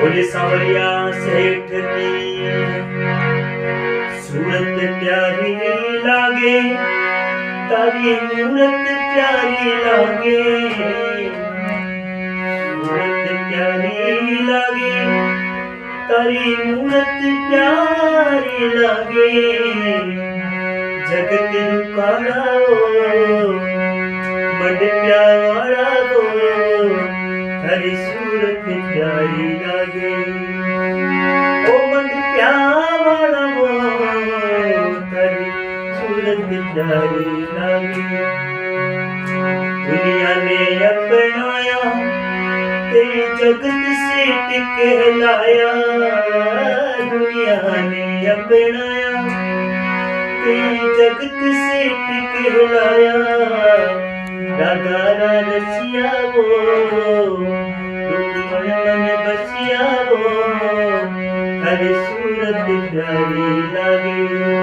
बोले सावरिया सेठ की सूरत प्यारी लागे, तारी मूरत प्यारी लागे, सूरत प्यारी लागे, तारी मूरत प्यारी लागे। जगत रुकाड़ा बड़ प्यारा गो, तारी सूरत प्यारी लागे। ओ बड़ प्यारा गो, तारी सूरत प्यारी लागे। दुनिया ने अपनाया तेरी जगत से कहलाया, दुनिया ने अपनाया तेरी जगत से कहलाया। राधा रसिया वो रुक्मण मन बसिया वो, तारी सूरत प्यारी लागे।